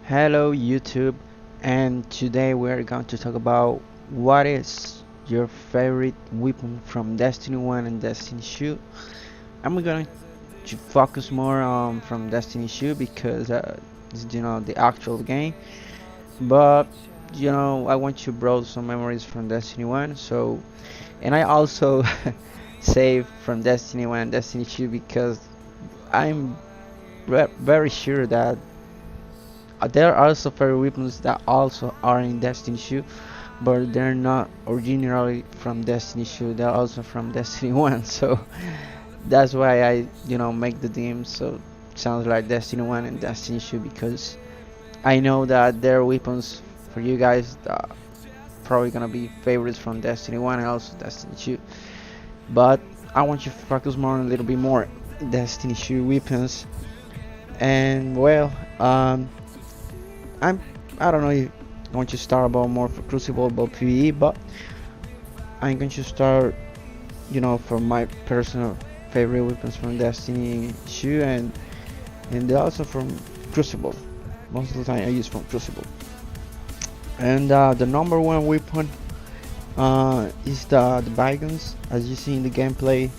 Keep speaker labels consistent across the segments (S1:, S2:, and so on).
S1: Hello YouTube, and today we're going to talk about what is your favorite weapon from Destiny 1 and Destiny 2. I'm going to focus more on from Destiny 2 because it's the actual game, but I want to browse some memories from Destiny 1. So, and I also save from Destiny 1 and Destiny 2 because I'm very sure that there are also fairy weapons that also are in Destiny 2, but they're not originally from Destiny 2. They're also from Destiny 1. So that's why I make the theme so it sounds like Destiny 1 and Destiny 2 because I know that their weapons for you guys that probably gonna be favorites from Destiny 1 and also Destiny 2. But I want you to focus more on a little bit more Destiny 2 weapons. And well, I'm I don't know if I want to start about more for Crucible about PvE, but I'm going to start for my personal favorite weapons from Destiny 2 and they're also from Crucible. Most of the time I use from Crucible. And the number one weapon is the Bygones, as you see in the gameplay.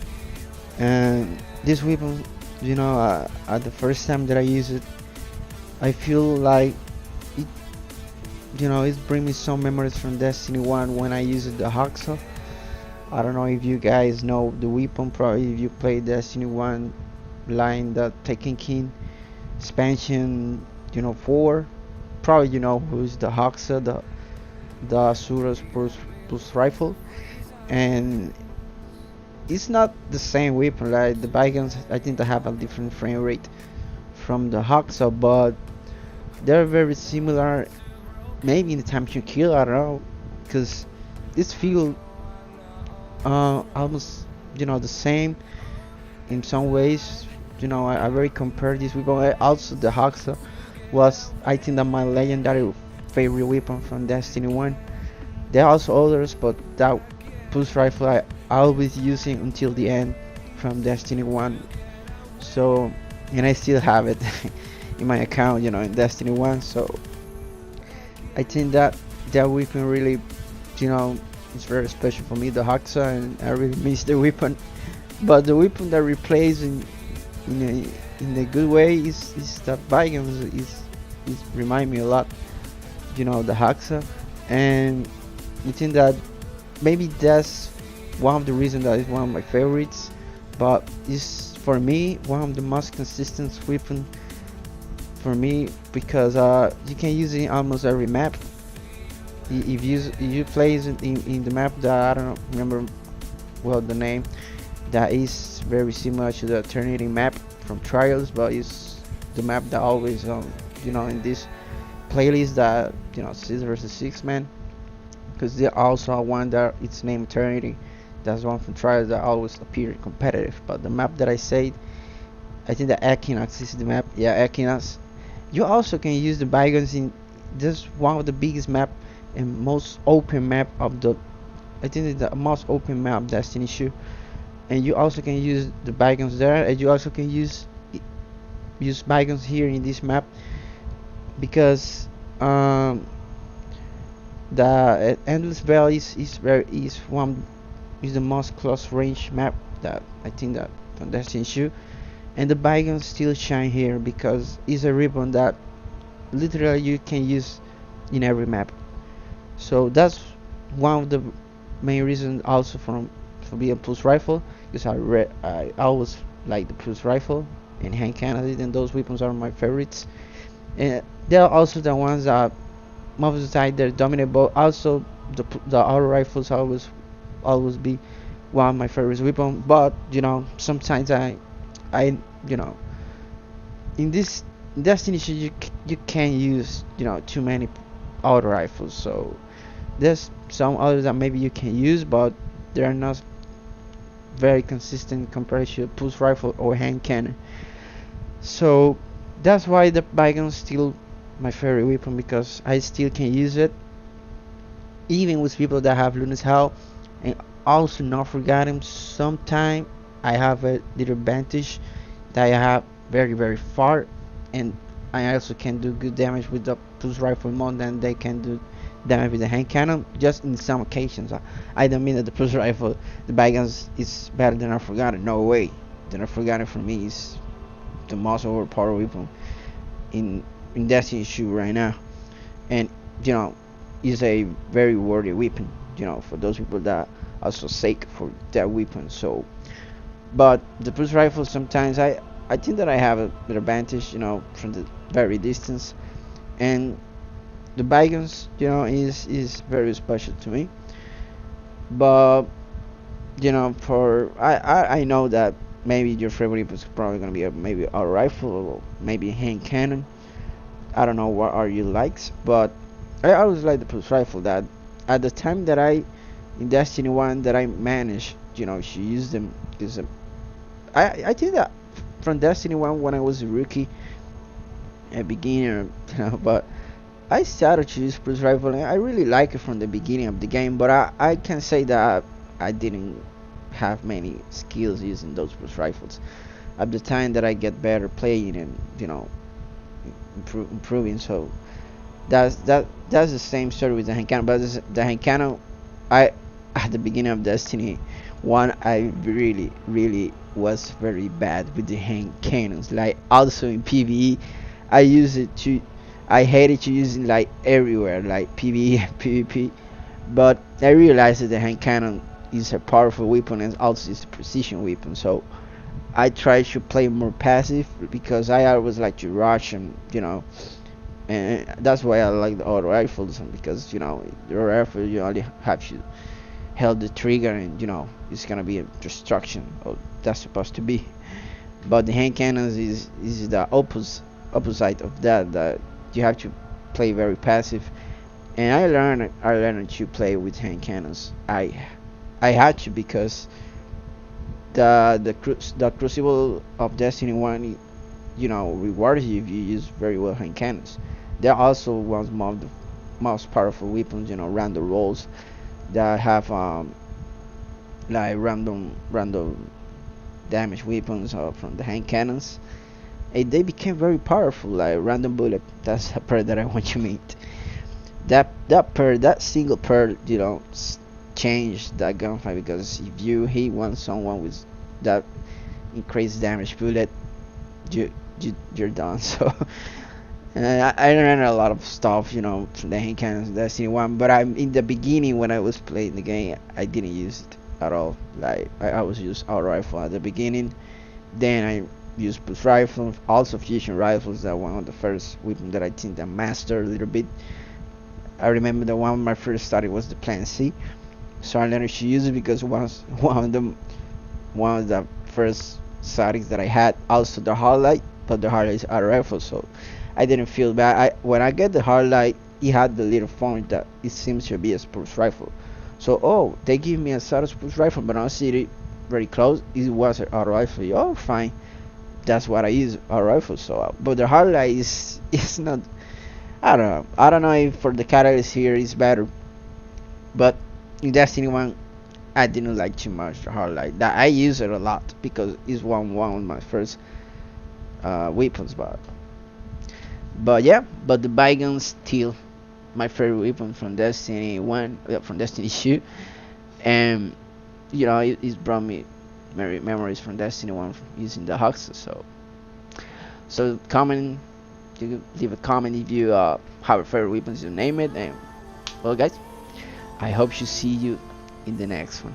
S1: And this weapon, at the first time that I use it, I feel like it brings me some memories from Destiny 1 when I used the Hacksaw. I don't know if you guys know the weapon, probably if you play Destiny 1 line, the Taken King expansion, 4. Probably you know who's the Hacksaw, the Asura's pulse rifle. And it's not the same weapon, like the Bygones, I think they have a different frame rate from the Hacksaw, but they're very similar. Maybe in the time to kill, I don't know, because this feel almost the same in some ways. I very compare this weapon. Also the Hacksaw was, I think, that my legendary favorite weapon from Destiny 1. There are also others, but that pulse rifle I always using until the end from Destiny 1. So, and I still have it in my account, in Destiny 1. So I think that weapon really, it's very special for me, the Hacksaw, and I really miss the weapon. But the weapon that replaces in a good way is that Bygones is remind me a lot, the Hacksaw. And I think that maybe that's one of the reasons that it's one of my favorites. But it's, for me, one of the most consistent weapon for me because you can use it in almost every map. If you play it in the map that I don't remember well the name, that is very similar to the Eternity map from Trials, but it's the map that always in this playlist that 6 versus 6 man, because there also one that it's named Eternity. That's one from Trials that always appear competitive. But the map that I said, I think the Equinox is the map. Yeah, Equinox. You also can use the Bygones in this one of the biggest map and most open map of the, I think it's the most open map Destiny 2. And you also can use the Bygones there, and you also can use Bygones here in this map because the Endless Valley is the most close range map that I think that from Destiny 2. And the Bygones still shine here because it's a ribbon that literally you can use in every map. So that's one of the main reasons also for being a pulse rifle, because I always like the pulse rifle and hand cannon, and those weapons are my favorites. And they are also the ones that most of the time they're dominant, but also the auto rifles always be one of my favorite weapons. But sometimes I in this Destiny you can't use too many auto rifles. So there's some others that maybe you can use, but they're not very consistent compared to a pulse rifle or hand cannon. So that's why the Bygones still my favorite weapon, because I still can use it even with people that have Luna's Hell. And also not forgetting, sometime I have a little advantage that I have very far, and I also can do good damage with the pulse rifle more than they can do damage with the hand cannon. Just in some occasions, I don't mean that the pulse rifle, the Bygones is better than I Forgotten. No way. The Forgotten for me is the most overpowered weapon in Destiny 2 right now, and you know, is a very worthy weapon. You know, for those people that also seek for that weapon. So, but the pulse rifle sometimes I think that I have an advantage. You know, from the very distance, and the Bygones, you know, is very special to me. But you know, for I know that maybe your favorite is probably gonna be maybe a rifle or maybe a hand cannon. I don't know what are your likes, but I always like the pulse rifle. That at the time that I in Destiny 1 that I managed, you know, to use them because I think that from Destiny 1 when I was a rookie, a beginner, you know, but I started to use pulse rifle and I really like it from the beginning of the game. But I can say that I didn't have many skills using those pulse rifles. At the time that I get better playing and you know improving, so that's the same story with the hand cannon. But the hand cannon, I at the beginning of Destiny 1, I really was very bad with the hand cannons. Like also in PvE, I use it to. I hated to use it like everywhere, like PvE and PvP. But I realized that the hand cannon is a powerful weapon and also is a precision weapon. So I try to play more passive because I always like to rush and you know, and that's why I like the auto rifles because you know the rifle you only have to hold the trigger and you know it's gonna be a destruction. Or that's supposed to be. But the hand cannons is the opposite of that. That you have to play very passive. And I learned to play with hand cannons. I had to because the Crucible of Destiny 1, you know, rewards you if you use very well hand cannons. They're also one of the most powerful weapons, you know, random rolls that have like random damage weapons from the hand cannons. And they became very powerful, like random bullet. That's a part that I want to meet. That single part, you know, change that gunfight because if you hit someone with that increased damage bullet, you're done. So I learned a lot of stuff, you know, from the hand cannons Destiny 1. But I'm in the beginning when I was playing the game, I didn't use it at all. Like I always used auto rifle at the beginning, then I used pulse rifle, also fusion rifles. That one of the first weapon that I think that mastered a little bit. I remember the one my first started was the Plan C, so I learned to use it because once one of the first settings that I had also the highlight, but the highlight is auto rifle, so I didn't feel bad. When I get the highlight, it had the little font that it seems to be a pulse rifle. So oh, they give me a status pulse rifle, but I don't see it very close. It was an auto rifle. Oh, fine. That's what I use auto rifle. So, but the highlight is not. I don't know. I don't know if for the characters here is better, but in Destiny 1, I didn't like too much the highlight. That I use it a lot because it's one of my first weapons, but yeah, but the Bygones still my favorite weapon from Destiny 1, from Destiny 2, and you know it's brought me memories from Destiny 1 using the Huxley. So comment, you can leave a comment if you have a favorite weapons, you name it. And well guys, I hope to see you in the next one.